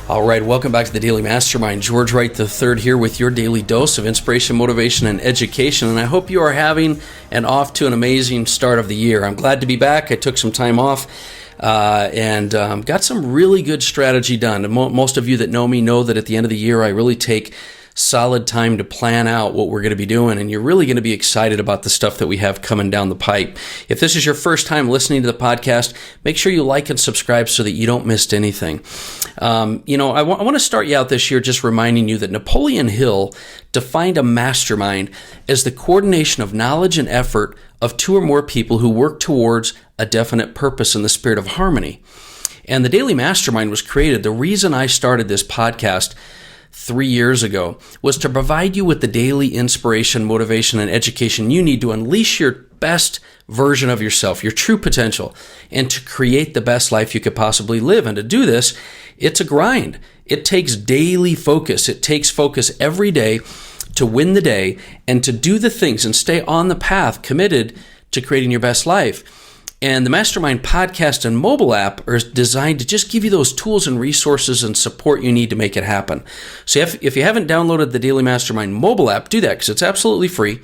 All right, welcome back to the Daily Mastermind. George Wright III here with your daily dose of inspiration, motivation, and education. And I hope you are having and off to an amazing start of the year. I'm glad to be back. I took some time off and got some really good strategy done. And most of you that know me know that at the end of the year, I really take solid time to plan out what we're going to be doing, and you're really going to be excited about the stuff that we have coming down the pipe. If this is your first time listening to the podcast, make sure you like and subscribe so that you don't miss anything. I want to start you out this year just reminding you that Napoleon Hill defined a mastermind as the coordination of knowledge and effort of two or more people who work towards a definite purpose in the spirit of harmony. And the Daily Mastermind was created. The reason I started this podcast 3 years ago was to provide you with the daily inspiration, motivation, and education you need to unleash your best version of yourself, your true potential, and to create the best life you could possibly live. And to do this, it's a grind. It takes daily focus. It takes focus every day to win the day and to do the things and stay on the path committed to creating your best life. And the Mastermind podcast and mobile app are designed to just give you those tools and resources and support you need to make it happen. So if you haven't downloaded the Daily Mastermind mobile app, do that because it's absolutely free.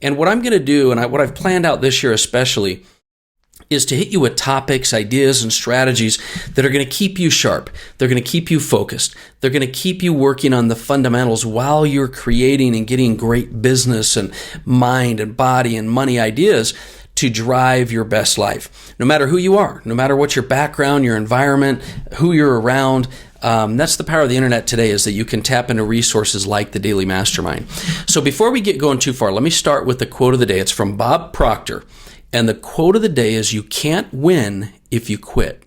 And what I'm going to do, and what I've planned out this year especially, is to hit you with topics, ideas, and strategies that are going to keep you sharp. They're going to keep you focused. They're going to keep you working on the fundamentals while you're creating and getting great business and mind and body and money ideas to drive your best life. No matter who you are, no matter what your background, your environment, who you're around, that's the power of the internet today, is that you can tap into resources like the Daily Mastermind. So before we get going too far, let me start with the quote of the day. It's from Bob Proctor. And the quote of the day is, "You can't win if you quit."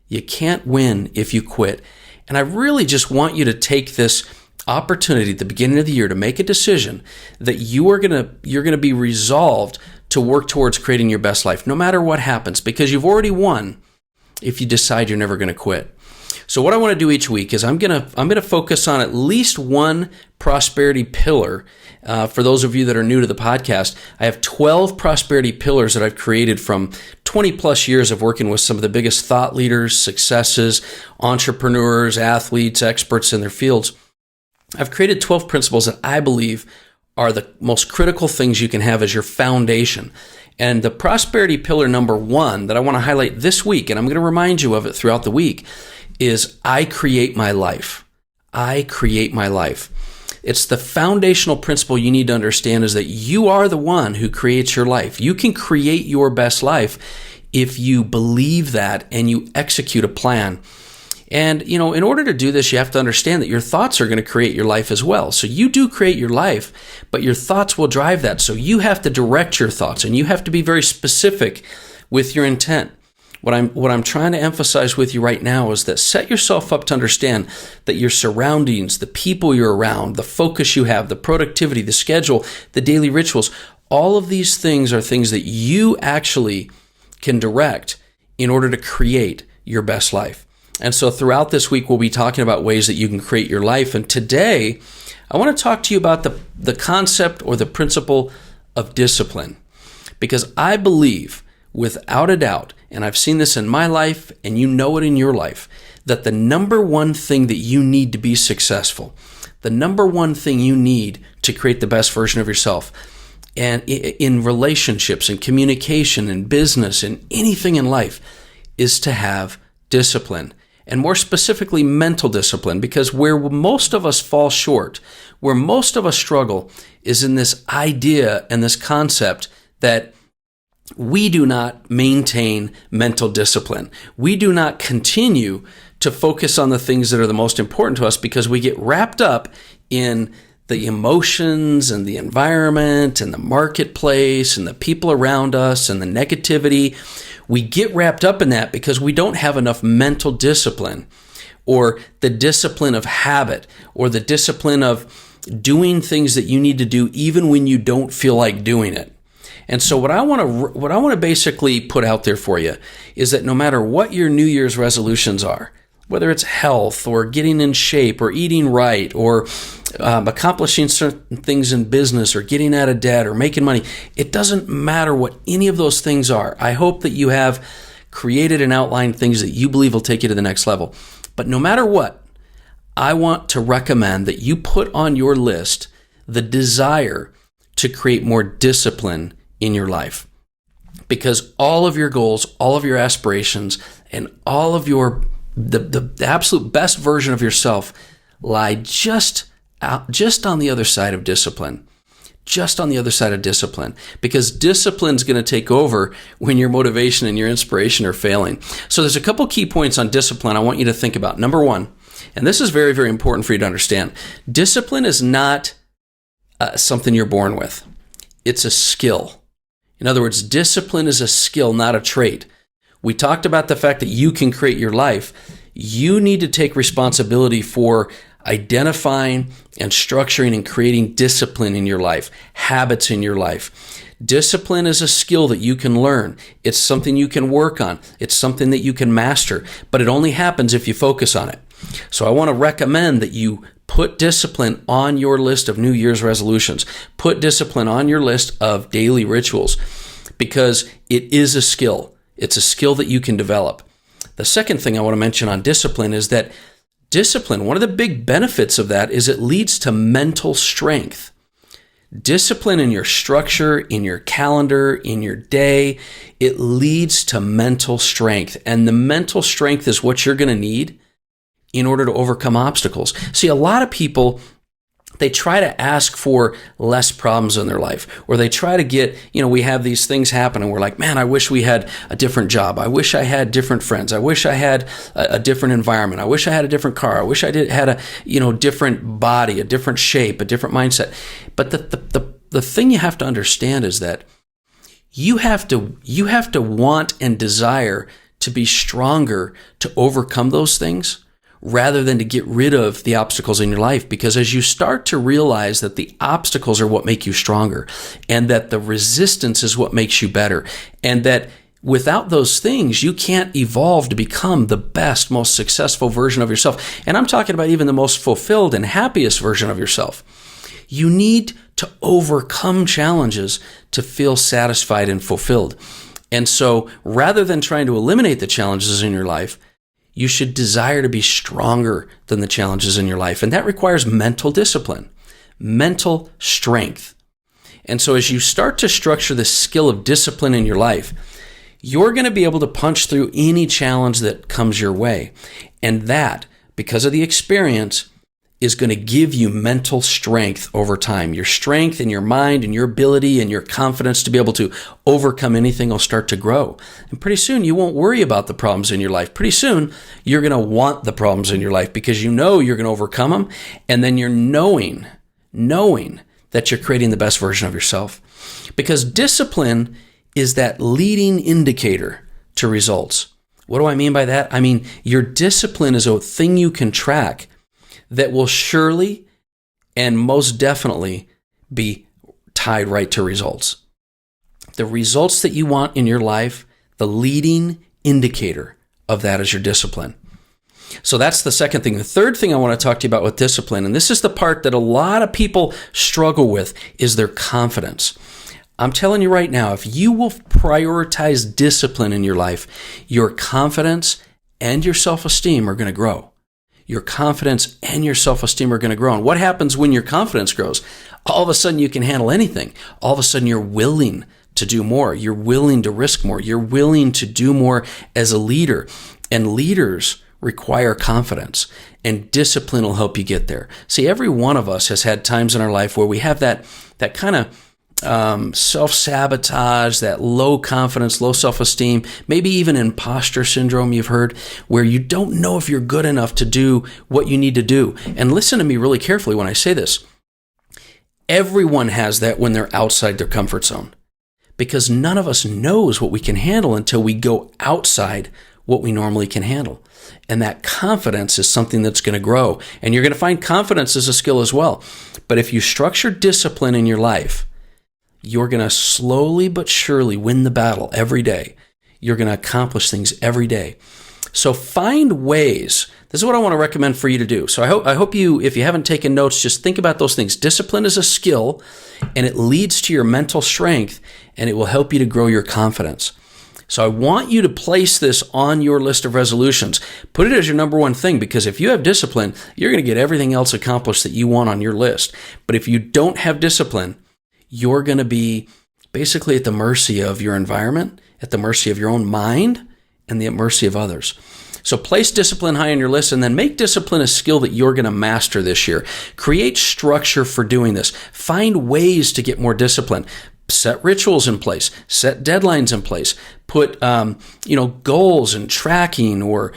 You can't win if you quit. And I really just want you to take this opportunity at the beginning of the year to make a decision that you're going to be resolved to work towards creating your best life, no matter what happens, because you've already won if you decide you're never going to quit. So what I want to do each week is I'm going to focus on at least one prosperity pillar. For those of you that are new to the podcast, I have 12 prosperity pillars that I've created from 20 plus years of working with some of the biggest thought leaders, successes, entrepreneurs, athletes, experts in their fields. I've created 12 principles that I believe are the most critical things you can have as your foundation. And the prosperity pillar number one that I want to highlight this week, and I'm going to remind you of it throughout the week, is I create my life. I create my life. It's the foundational principle you need to understand, is that you are the one who creates your life. You can create your best life if you believe that and you execute a plan. And, in order to do this, you have to understand that your thoughts are going to create your life as well. So you do create your life, but your thoughts will drive that. So you have to direct your thoughts, and you have to be very specific with your intent. What I'm trying to emphasize with you right now is that set yourself up to understand that your surroundings, the people you're around, the focus you have, the productivity, the schedule, the daily rituals, all of these things are things that you actually can direct in order to create your best life. And so throughout this week, we'll be talking about ways that you can create your life. And today, I want to talk to you about the concept or the principle of discipline. Because I believe, without a doubt, and I've seen this in my life, and you know it in your life, that the number one thing that you need to be successful, the number one thing you need to create the best version of yourself, and in relationships and communication and business and anything in life, is to have discipline. And more specifically, mental discipline, because where most of us fall short, where most of us struggle, is in this idea and this concept that we do not maintain mental discipline. We do not continue to focus on the things that are the most important to us because we get wrapped up in the emotions and the environment and the marketplace and the people around us and the negativity. We get wrapped up in that because we don't have enough mental discipline, or the discipline of habit, or the discipline of doing things that you need to do even when you don't feel like doing it. And so what I want to basically put out there for you is that no matter what your New Year's resolutions are, whether it's health or getting in shape or eating right or accomplishing certain things in business or getting out of debt or making money, it doesn't matter what any of those things are. I hope that you have created and outlined things that you believe will take you to the next level. But no matter what, I want to recommend that you put on your list the desire to create more discipline in your life. Because all of your goals, all of your aspirations, and all of the absolute best version of yourself lie just on the other side of discipline. Just on the other side of discipline. Because discipline's going to take over when your motivation and your inspiration are failing. So there's a couple key points on discipline I want you to think about. Number one, and this is very, very important for you to understand. Discipline is not something you're born with. It's a skill. In other words, discipline is a skill, not a trait. We talked about the fact that you can create your life. You need to take responsibility for identifying and structuring and creating discipline in your life, habits in your life. Discipline is a skill that you can learn. It's something you can work on. It's something that you can master, but it only happens if you focus on it. So I want to recommend that you put discipline on your list of New Year's resolutions. Put discipline on your list of daily rituals because it is a skill. It's a skill that you can develop. The second thing I want to mention on discipline is that discipline, one of the big benefits of that is it leads to mental strength. Discipline in your structure, in your calendar, in your day, it leads to mental strength. And the mental strength is what you're going to need in order to overcome obstacles. See, a lot of people, they try to ask for less problems in their life, or they try to get, we have these things happen and we're like, man, I wish we had a different job. I wish I had different friends. I wish I had a different environment. I wish I had a different car. I wish I had a, different body, a different shape, a different mindset. But the thing you have to understand is that you have to want and desire to be stronger to overcome those things, rather than to get rid of the obstacles in your life. Because as you start to realize that the obstacles are what make you stronger, and that the resistance is what makes you better, and that without those things, you can't evolve to become the best, most successful version of yourself. And I'm talking about even the most fulfilled and happiest version of yourself. You need to overcome challenges to feel satisfied and fulfilled. And so rather than trying to eliminate the challenges in your life, you should desire to be stronger than the challenges in your life. And that requires mental discipline, mental strength. And so as you start to structure the skill of discipline in your life, you're going to be able to punch through any challenge that comes your way. And that, because of the experience, is going to give you mental strength over time. Your strength in your mind and your ability and your confidence to be able to overcome anything will start to grow. And pretty soon you won't worry about the problems in your life. Pretty soon you're going to want the problems in your life because you know you're going to overcome them. And then you're knowing that you're creating the best version of yourself. Because discipline is that leading indicator to results. What do I mean by that? I mean, your discipline is a thing you can track that will surely and most definitely be tied right to results. The results that you want in your life, the leading indicator of that is your discipline. So that's the second thing. The third thing I want to talk to you about with discipline, and this is the part that a lot of people struggle with, is their confidence. I'm telling you right now, if you will prioritize discipline in your life, your confidence and your self-esteem are going to grow. Your confidence and your self-esteem are going to grow. And what happens when your confidence grows? All of a sudden you can handle anything. All of a sudden you're willing to do more. You're willing to risk more. You're willing to do more as a leader. And leaders require confidence, and discipline will help you get there. See, every one of us has had times in our life where we have that kind of self-sabotage, that low confidence, low self-esteem, maybe even imposter syndrome you've heard, where you don't know if you're good enough to do what you need to do. And listen to me really carefully when I say this. Everyone has that when they're outside their comfort zone, because none of us knows what we can handle until we go outside what we normally can handle. And that confidence is something that's going to grow. And you're going to find confidence as a skill as well. But if you structure discipline in your life, you're going to slowly but surely win the battle every day. You're going to accomplish things every day. So find ways. This is what I want to recommend for you to do. So I hope you, if you haven't taken notes, just think about those things. Discipline is a skill, and it leads to your mental strength, and it will help you to grow your confidence. So I want you to place this on your list of resolutions. Put it as your number one thing, because if you have discipline, you're going to get everything else accomplished that you want on your list. But if you don't have discipline, you're going to be basically at the mercy of your environment, at the mercy of your own mind, and the mercy of others. So place discipline high on your list, and then make discipline a skill that you're going to master this year. Create structure for doing this. Find ways to get more discipline. Set rituals in place. Set deadlines in place. Put goals and tracking, or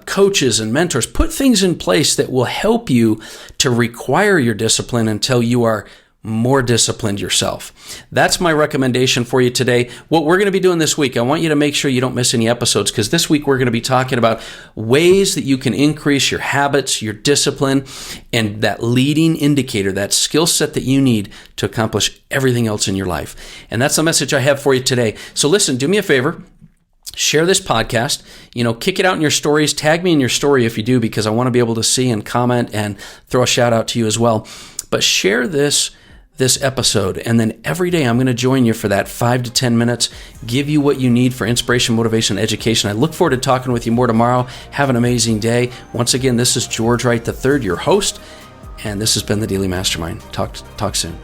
coaches and mentors. Put things in place that will help you to require your discipline until you are more disciplined yourself. That's my recommendation for you today. What we're going to be doing this week, I want you to make sure you don't miss any episodes, because this week we're going to be talking about ways that you can increase your habits, your discipline, and that leading indicator, that skill set that you need to accomplish everything else in your life. And that's the message I have for you today. So listen, do me a favor. Share this podcast, kick it out in your stories. Tag me in your story if you do, because I want to be able to see and comment and throw a shout out to you as well. But share this episode, and then every day I'm going to join you for that 5 to 10 minutes, give you what you need for inspiration, motivation, and education. I look forward to talking with you more tomorrow. Have an amazing day. Once again, this is George Wright III, your host, and this has been the Daily Mastermind. Talk soon.